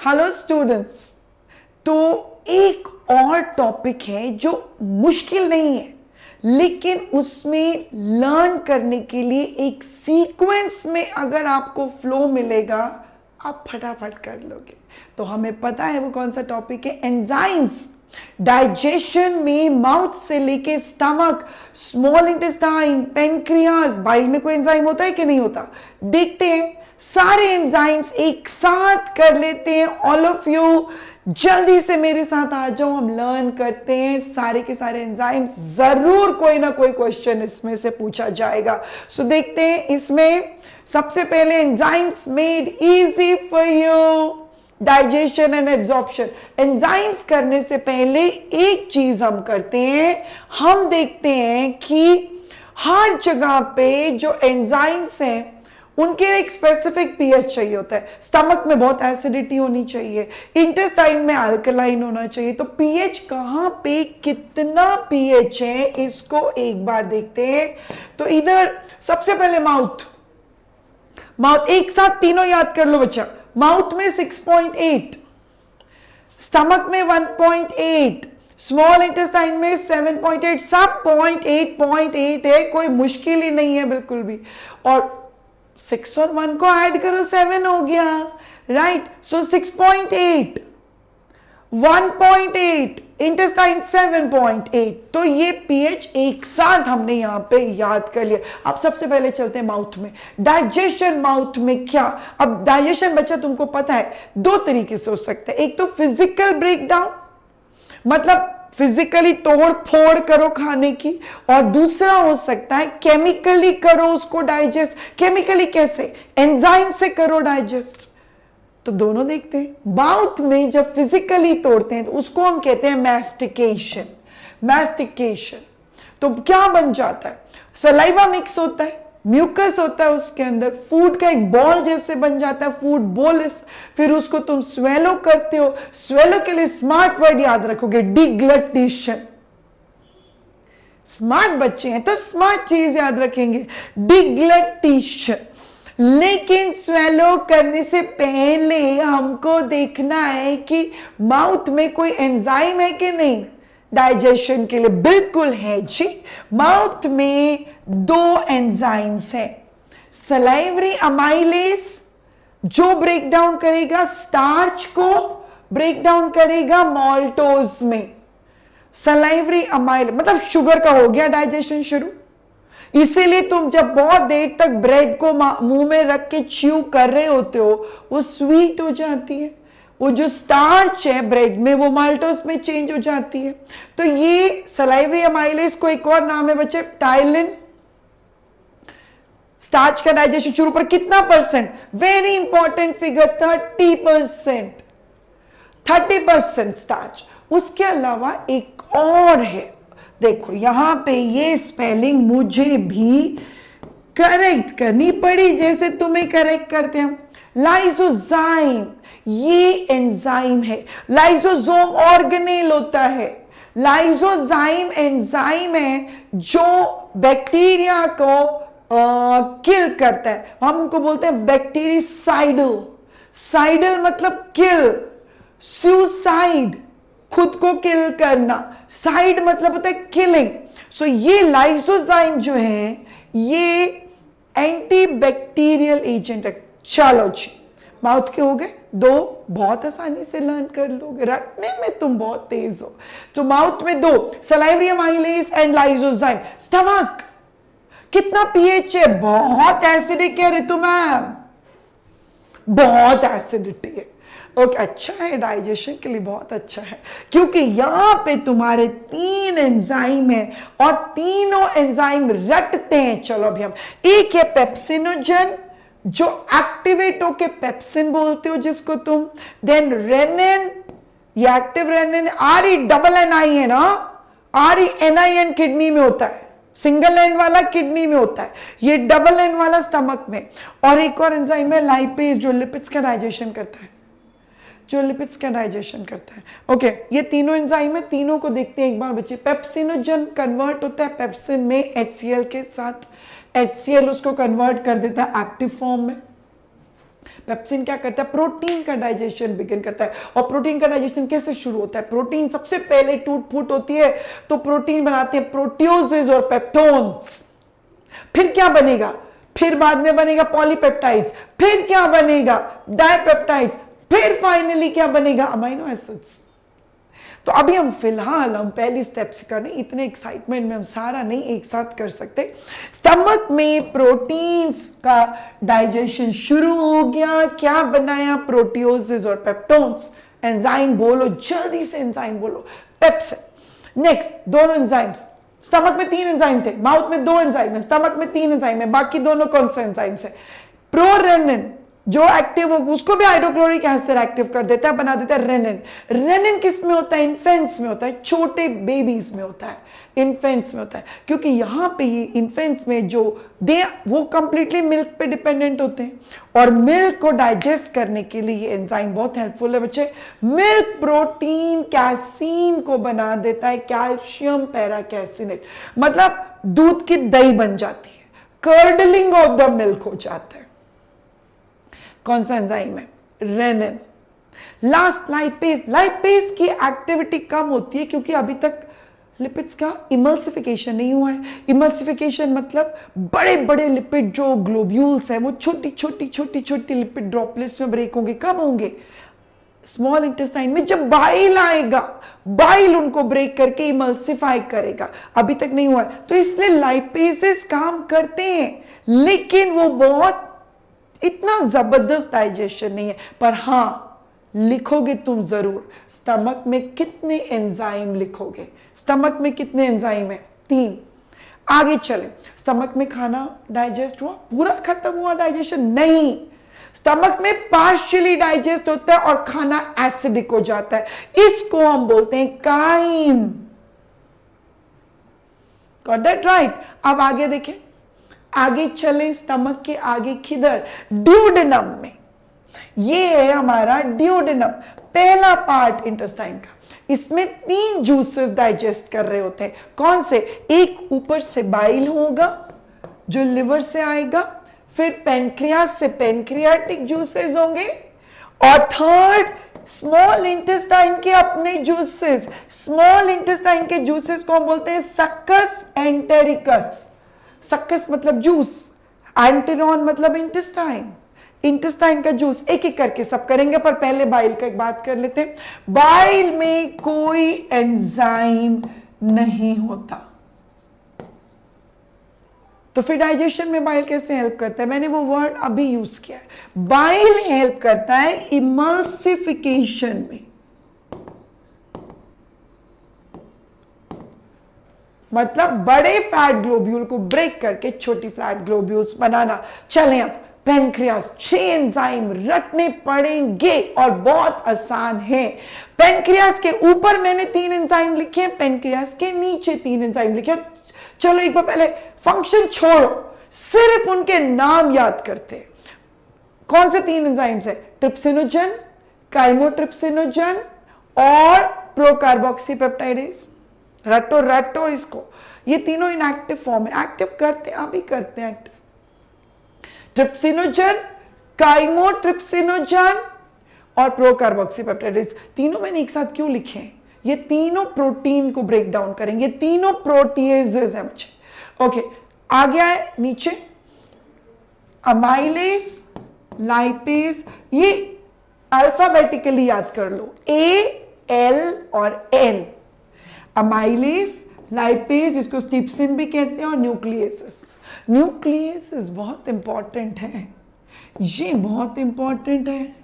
Hello students. तो एक और टॉपिक है जो मुश्किल नहीं है, लेकिन उसमें लर्न करने के लिए एक सीक्वेंस में अगर आपको फ्लो मिलेगा आप फटाफट कर लोगे। तो हमें पता है वो कौन सा टॉपिक है, एंजाइम्स। डाइजेशन में माउथ से लेके stomach, small intestine, pancreas, bile में कोई एंजाइम होता है कि नहीं होता, देखते हैं। सारे एंजाइम्स एक साथ कर लेते हैं। ऑल ऑफ यू जल्दी से मेरे साथ आ जाओ, हम लर्न करते हैं सारे के सारे एंजाइम्स। जरूर कोई ना कोई क्वेश्चन इसमें से पूछा जाएगा। सो देखते हैं इसमें सबसे पहले enzymes made easy for you, digestion and absorption. Enzymes करने से पहले एक चीज हम करते हैं, हम देखते हैं कि हर जगह पे जो एंजाइम्स हैं उनके एक स्पेसिफिक पीएच चाहिए होता है। स्टमक में बहुत एसिडिटी होनी चाहिए, इंटेस्टाइन में अल्कलाइन होना चाहिए। तो पीएच कहां पे कितना पीएच है इसको एक बार देखते हैं। तो इधर सबसे पहले माउथ एक साथ तीनों याद कर लो बच्चा। माउथ में 6.8, स्टमक में 1.8, स्मॉल इंटेस्टाइन में 7.8, सब 0.8 है, कोई मुश्किल ही नहीं है बिल्कुल भी। और 6 और 1 को ऐड करो 7 हो गया, राइट। सो 6.8, 1.8, इंटेस्टाइन 7.8। तो ये पीएच एक साथ हमने यहां पे याद कर लिया। अब सबसे पहले चलते हैं माउथ में। डाइजेशन माउथ में क्या, अब डाइजेशन बच्चा तुमको पता है दो तरीके से हो सकता है। एक तो फिजिकल ब्रेकडाउन, मतलब फिजिकली तोड़ फोड़ करो खाने की, और दूसरा हो सकता है केमिकली करो उसको डाइजेस्ट। केमिकली कैसे, एंजाइम से करो डाइजेस्ट। तो दोनों देखते हैं। माउथ में जब फिजिकली तोड़ते हैं तो उसको हम कहते हैं मैस्टिकेशन। मैस्टिकेशन तो क्या बन जाता है, सलाइवा मिक्स होता है, म्यूकस होता है उसके अंदर, फूड का एक बॉल जैसे बन जाता है, फूड बोलिस। फिर उसको तुम स्वेलो करते हो। स्वेलो के लिए स्मार्ट वर्ड याद रखोगे, डिग्लटिशन। स्मार्ट बच्चे हैं तो स्मार्ट चीज याद रखेंगे, डिग्लटिशन। लेकिन स्वेलो करने से पहले हमको देखना है कि माउथ में कोई एंजाइम है कि नहीं डाइजेशन के लिए। बिल्कुल है जी, माउथ में 2 एंजाइम्स हैं। सलाइवरी अमाइलेज जो ब्रेक डाउन करेगा स्टार्च को, ब्रेक डाउन करेगा मॉल्टोज में। सलाइवरी अमाइलेज मतलब शुगर का हो गया डाइजेशन शुरू। इसीलिए तुम जब बहुत देर तक ब्रेड को मुंह में रख के च्यू कर रहे होते हो वो स्वीट हो जाती है, वो जो स्टार्च है ब्रेड में वो माल्टोस में चेंज हो जाती है। तो ये सलाइवरी अमाइलेज को एक और नाम है बच्चे टाइलिन। स्टार्च का डाइजेशन शुरू पर कितना percent, very important figure, 30%। 30% starch. उसके अलावा एक और है, देखो यहां पे ये स्पेलिंग मुझे भी करेक्ट करनी पड़ी जैसे तुम्हें करेक्ट करते हैं। लाइसोजाइम, ये एंजाइम है। लाइसोसोम ऑर्गेनेल होता है, लाइसोजाइम एंजाइम है जो बैक्टीरिया को किल करता है। हम उनको बोलते हैं बैक्टीरिसाइडल। साइडल मतलब किल, सुसाइड खुद को किल करना, साइड मतलब होता है किलिंग। सो ये लाइसोजाइम जो है ये एंटी बैक्टीरियल एजेंट है। चलो जी, माउथ के हो गए 2, बहुत आसानी से लर्न कर लोगे, रटने में तुम बहुत तेज हो। तो माउथ में 2, salivary amylase and lysozyme. Stomach कितना पीएच है, बहुत एसिडिक है ऋतु मैम, बहुत एसिडिटी है। ओके, अच्छा है, डाइजेशन के लिए बहुत अच्छा है, क्योंकि यहां पे तुम्हारे 3 एंजाइम है और तीनों एंजाइम रटते हैं। चलो अभी हम, एक है पेप्सिनोजन जो एक्टिवेट होके पेप्सिन बोलते हो जिसको तुम, देन रेनिन, ये एक्टिव रेनिन, RENNI है ना, RENIN किडनी में होता है, सिंगल एन वाला किडनी में होता है, ये डबल एन वाला स्टमक में। और एक और एंजाइम है लाइपेज जो लिपिड्स का डाइजेशन करता है, जो लिपिड्स का डाइजेशन करता है। ओके, ये तीनों एंजाइम है, तीनों को देखते हैं एक बार बच्चे। पेप्सिनोजन कन्वर्ट होता है पेप्सिन में HCl के साथ, HCl उसको कन्वर्ट कर देता है एक्टिव फॉर्म में। पेप्सिन क्या करता है, प्रोटीन का डाइजेशन बिगिन करता है। और प्रोटीन का डाइजेशन कैसे शुरू होता है, प्रोटीन सबसे पहले टूट फूट होती है तो प्रोटीन बनाते हैं प्रोटियोजेज और पेप्टोन्स। फिर क्या बनेगा, फिर बाद में बनेगा पॉलीपेप्टाइड्स, फिर क्या बनेगा डाइपेप्टाइड्स, फिर फाइनली क्या बनेगा अमीनो एसिड्स। तो अभी हम फिलहाल हम पहली स्टेप से कर रहे हैं, इतने एक्साइटमेंट में हम सारा नहीं एक साथ कर सकते। स्टमक में प्रोटीन्स का डाइजेशन शुरू हो गया, क्या बनाया, प्रोटियोजेस और पेप्टोन्स। एंजाइम बोलो जल्दी से, एंजाइम बोलो, पेप्सिन। नेक्स्ट दोनों एंजाइम्स, स्टमक में 3 एंजाइम थे, माउथ में 2 एंजाइम है, स्टमक में 3 एंजाइम है, बाकी दोनों कौन से एंजाइम्स है, प्रोरेनिन जो एक्टिव होगा उसको भी हाइड्रोक्लोरिक एसिड एक्टिव कर देता है, बना देता है रेनिन। रेनिन किस में होता है, इन्फेंट्स में होता है, छोटे बेबीज में होता है, इन्फेंट्स में होता है, क्योंकि यहां पे ये इन्फेंट्स में जो वो कंप्लीटली मिल्क पे डिपेंडेंट होते हैं और मिल्क को डाइजेस्ट करने के लिए ये एंजाइम बहुत हेल्पफुल है बच्चे। मिल्क प्रोटीन कैसीन को बना देता है, कैल्शियम पैराकैसिनेट, मतलब दूध की दही बन जाती है, कर्डलिंग ऑफ द मिल्क हो जाता है। कौन सा एंजाइम है, रेनिन। लास्ट लाइपेज, लाइपेज की एक्टिविटी कम होती है क्योंकि अभी तक लिपिड्स का इमल्सिफिकेशन नहीं हुआ है। इमल्सिफिकेशन मतलब बड़े बड़े लिपिड जो ग्लोब्यूल्स हैं वो छोटी छोटी छोटी छोटी लिपिड ड्रॉपलेट्स में ब्रेक होंगे। कब होंगे, स्मॉल इंटेस्टाइन में, जब बाइल आएगा, बाइल उनको ब्रेक करके इमल्सिफाई करेगा, अभी तक नहीं हुआ है। तो इसलिए लाइपेजेस काम करते हैं लेकिन वो बहुत इतना जबरदस्त डाइजेशन नहीं है। पर हां लिखोगे तुम जरूर, स्टमक में कितने एंजाइम लिखोगे, स्टमक में कितने एंजाइम है, 3। आगे चले, स्टमक में खाना डाइजेस्ट हुआ, पूरा खत्म हुआ डाइजेशन, नहीं, स्टमक में पार्शियली डाइजेस्ट होता है और खाना एसिडिक हो जाता है, इसको हम बोलते हैं काइम। Got that right. अब आगे देखें, आगे चले, स्टमक के आगे किधर, ड्यूडेनम में। ये है हमारा ड्यूडेनम, पहला पार्ट इंटेस्टाइन का। इसमें 3 जूसेस डाइजेस्ट कर रहे होते हैं। कौन से, एक ऊपर से बाइल होगा जो लिवर से आएगा, फिर पेनक्रियास से पेनक्रियाटिक जूसेस होंगे, और थर्ड स्मॉल इंटेस्टाइन के अपने जूसेस। स्मॉल इंटेस्टाइन के जूसेस को हम बोलते हैं सक्कस एंटेरिकस। सक्कस मतलब जूस, एंटेरॉन मतलब इंटेस्टाइन, इंटेस्टाइन का जूस। एक एक करके सब करेंगे पर पहले बाइल का एक बात कर लेते हैं। बाइल में कोई एंजाइम नहीं होता, तो फिर डाइजेशन में बाइल कैसे हेल्प करता है, मैंने वो वर्ड अभी यूज किया है। बाइल हेल्प करता है इमल्सिफिकेशन में, मतलब बड़े फैट ग्लोब्यूल को ब्रेक करके छोटी फैट ग्लोब्यूल्स बनाना। चलें अब पेनक्रियास, 6 एंजाइम रटने पड़ेंगे और बहुत आसान है। पेनक्रियास के ऊपर मैंने 3 एंजाइम लिखे हैं, पेनक्रियास के नीचे 3 एंजाइम लिखे हैं। चलो एक बार पहले फंक्शन छोड़ो, सिर्फ उनके नाम याद करते हैं। कौन से 3 एंजाइम्स है, ट्रिप्सिनोजन, काइमोट्रिप्सिनोजन और प्रोकार्बोक्सीपेप्टाइडेज। रटो रटो इसको, ये तीनों इनएक्टिव फॉर्म है, एक्टिव करते हैं, अभी करते हैं एक्टिव। ट्रिप्सिनोजन, काइमोट्रिप्सिनोजन और प्रोकार्बोक्सीपेप्टाइडेज। तीनों मैंने एक साथ क्यों लिखे हैं, ये तीनों प्रोटीन को ब्रेक डाउन करेंगे, तीनों प्रोटीएजेस हैं मुझे। ओके, आ गया है नीचे अमाइलेज, लाइपेज, ये अल्फाबेटिकली याद कर लो, A, L और N। अमाइलेज, लाइपेज जिसको स्टिप्सिन भी कहते हैं, और न्यूक्लियसेस। न्यूक्लियसेस बहुत इंपॉर्टेंट है, ये बहुत इंपॉर्टेंट है,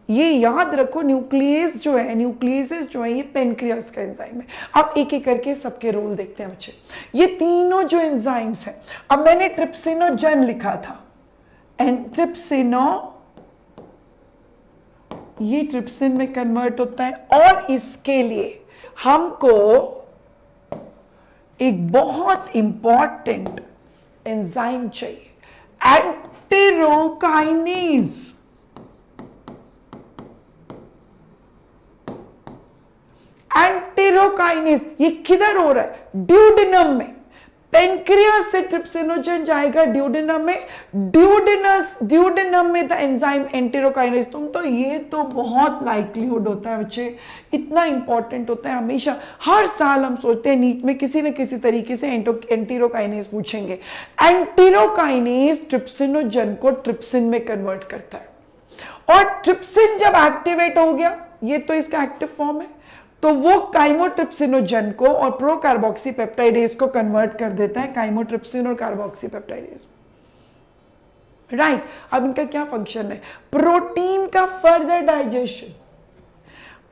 ये याद रखो। न्यूक्लियस जो है, न्यूक्लियसेस जो है, ये पेनक्रियास का एंजाइम है। अब एक एक करके सबके रोल देखते हैं बच्चे। ये तीनों जो एंजाइम्स हैं, अब मैंने ट्रिप्सिनोजन लिखा था, एंड ट्रिप्सिनो ये ट्रिप्सिन में कन्वर्ट होता है, और इसके लिए हमको एक बहुत इंपॉर्टेंट एंजाइम चाहिए, एंटेरोकाइनेज। एंटेरोकाइनेज ये किधर हो रहा है, ड्यूडेनम में। पेंक्रियास से ट्रिप्सिनोजन जाएगा ड्यूडेनम में, ड्यूडेनम में द एंजाइम एंटेरोकाइनेज। तुम तो ये तो बहुत लाइक्लीहुड होता है बच्चे, इतना इंपॉर्टेंट होता है हमेशा, हर साल हम सोचते हैं नीट में किसी न किसी तरीके से एंटेरोकाइनेज पूछेंगे। एंटेरोकाइनेज ट्रिप्सिनोजन को ट्रिप्सिन में कन्वर्ट करता है, और ट्रिप्सिन जब एक्टिवेट हो गया, ये तो इसका एक्टिव फॉर्म है, तो वो काइमोट्रिप्सिनोजन को और प्रोकार्बोक्सीपेप्टाइडेज को कन्वर्ट कर देता है काइमोट्रिप्सिन और कार्बोक्सीपेप्टाइडेज। राइट, अब इनका क्या फंक्शन है? प्रोटीन का फर्दर डाइजेशन,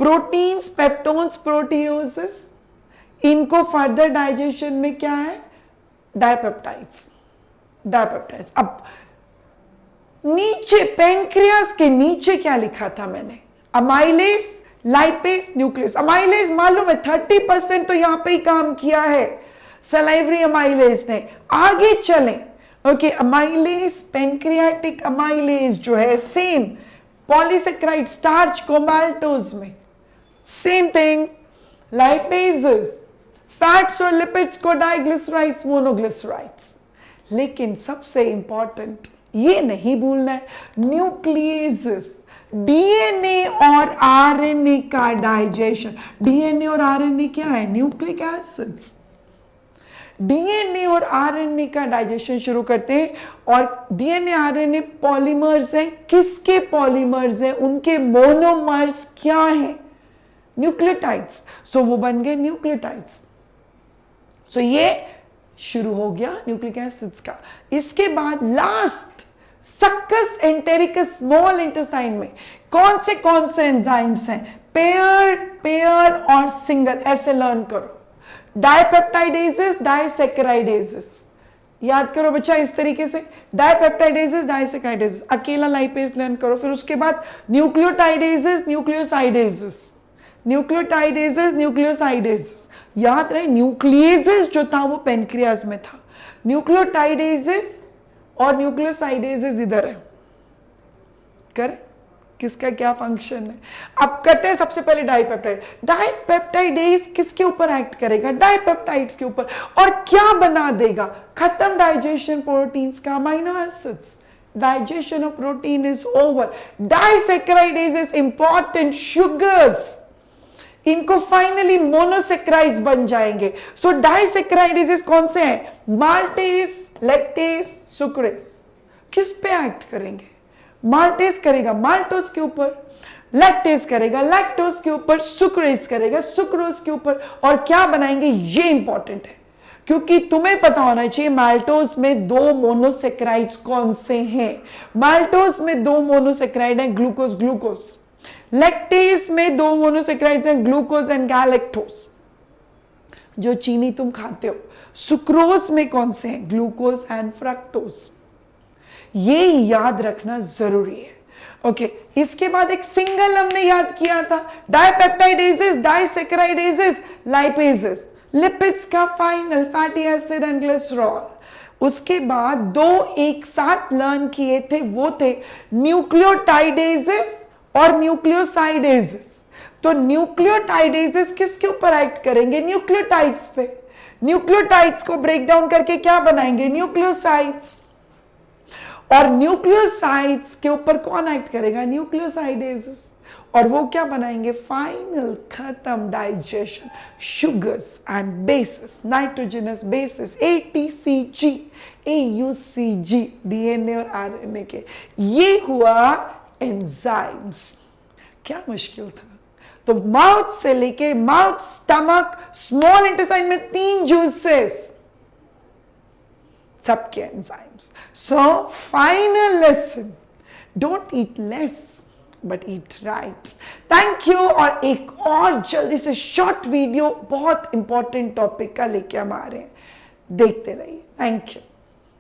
प्रोटीन्स, पेप्टोन्स, प्रोटियोसिस, इनको फर्दर डाइजेशन में क्या है? डाइपेप्टाइड्स। अब नीचे पेंक्रियास के नीचे क्या लिखा था मैंने? Amylase, lipase, nucleus. अमाइलेज मालूम है 30% तो यहां पे ही काम किया है सलाइवरी अमाइलेज ने। आगे चलें, ओके, अमाइलेज, पेंक्रियाटिक अमाइलेज जो है सेम पॉलीसेक्राइड स्टार्च को माल्टोज में, सेम थिंग। लाइपेजेस, फैट्स और लिपिड्स को डाइग्लिसराइड्स, मोनोग्लिसराइड्स। लेकिन सबसे इंपॉर्टेंट ये नहीं भूलना है, न्यूक्लियेजेस, डीएनए और आरएनए का डाइजेशन। डीएनए और आरएनए क्या है? Nucleic acids. डीएनए और आरएनए का डाइजेशन शुरू करते हैं, और डीएनए आरएनए पॉलीमर्स हैं। किसके पॉलीमर्स हैं? उनके मोनोमर्स क्या हैं? न्यूक्लियोटाइड्स। सो वो बन गए न्यूक्लियोटाइड्स। सो ये शुरू हो गया न्यूक्लिक एसिड्स का। इसके बाद last succus entericus small intestine में कौन से एंजाइम्स हैं? पेयर और सिंगल, ऐसे लर्न करो। डाइपेप्टाइडेजेस, डाइसेकेराइडेजेस, याद करो बच्चा इस तरीके से, डाइपेप्टाइडेजेस, डाइसेकेराइडेजेस, अकेला लाइपेज लर्न करो। फिर उसके बाद न्यूक्लियोटाइडेजेस, न्यूक्लियोसाइडेजेस, न्यूक्लियोटाइडेजेस, न्यूक्लियोसाइडेजेस। याद रहे न्यूक्लियेजेस जो था वो पेनक्रियाज में था, न्यूक्लियोटाइडेजेस और न्यूक्लियोसाइडेजेस इधर है। कर किसका क्या फंक्शन है? अब करते हैं सबसे पहले डाइपेप्टाइड। डाइपेप्टाइडेज किसके ऊपर एक्ट करेगा? डाइपेप्टाइड्स के ऊपर। और क्या बना देगा? खत्म डाइजेशन प्रोटीन्स का, amino acids. Digestion of protein is over. Disaccharidase important sugars, इनको फाइनली मोनोसेक्राइड्स बन जाएंगे। सो डाइसेक्राइडेज कौन से हैं? Maltase, lactase, sucrase. किस पे एक्ट करेंगे? माल्टेज करेगा माल्टोज के ऊपर, लैक्टेज करेगा लैक्टोज के ऊपर, सुक्रेज करेगा सुक्रोज के ऊपर। और क्या बनाएंगे? ये इंपॉर्टेंट है, क्योंकि तुम्हें पता होना चाहिए माल्टोज में 2 मोनोसेक्राइड्स कौन से हैं। माल्टोज में 2 मोनोसेक्राइड हैं, ग्लूकोज ग्लूकोज। लैक्टेज में 2 मोनोसेक्राइड्स हैं, ग्लूकोज एंड गैलेक्टोज, जो चीनी तुम खाते हो। सुक्रोज में कौन से हैं? Glucose and fructose. ये याद रखना जरूरी है। ओके, इसके बाद एक सिंगल हमने याद किया था, डाइपेप्टाइडेजेस, डाइसेकेराइडेजेस, लाइपेजेस, लिपिड्स का final, fatty acid and glycerol. उसके बाद 2 एक साथ लर्न किए थे, वो थे न्यूक्लियोटाइडेजेस और न्यूक्लियोसाइडेजेस। तो न्यूक्लियोटाइडेजेस किसके ऊपर एक्ट करेंगे? न्यूक्लियोटाइड्स पे। न्यूक्लियोटाइड्स को ब्रेक डाउन करके क्या बनाएंगे? न्यूक्लियोसाइड्स। और न्यूक्लियोसाइड्स के ऊपर कौन एक्ट करेगा? न्यूक्लियोसाइडेजेस। और वो क्या बनाएंगे? फाइनल खत्म digestion, sugars and bases, nitrogenous bases, ATCG, AUCG, DNA और आरएनए के। ये हुआ एंजाइम्स। क्या मुश्किल था? तो माउथ से लेके माउथ, स्टमक, स्मॉल इंटेस्टाइन में 3 जूसेस, सबके enzymes. So final lesson, don't eat less but eat right. Thank you. और एक और जल्दी से शॉर्ट वीडियो बहुत इंपॉर्टेंट टॉपिक का लेके हम आ रहे हैं, देखते रहिए। Thank you.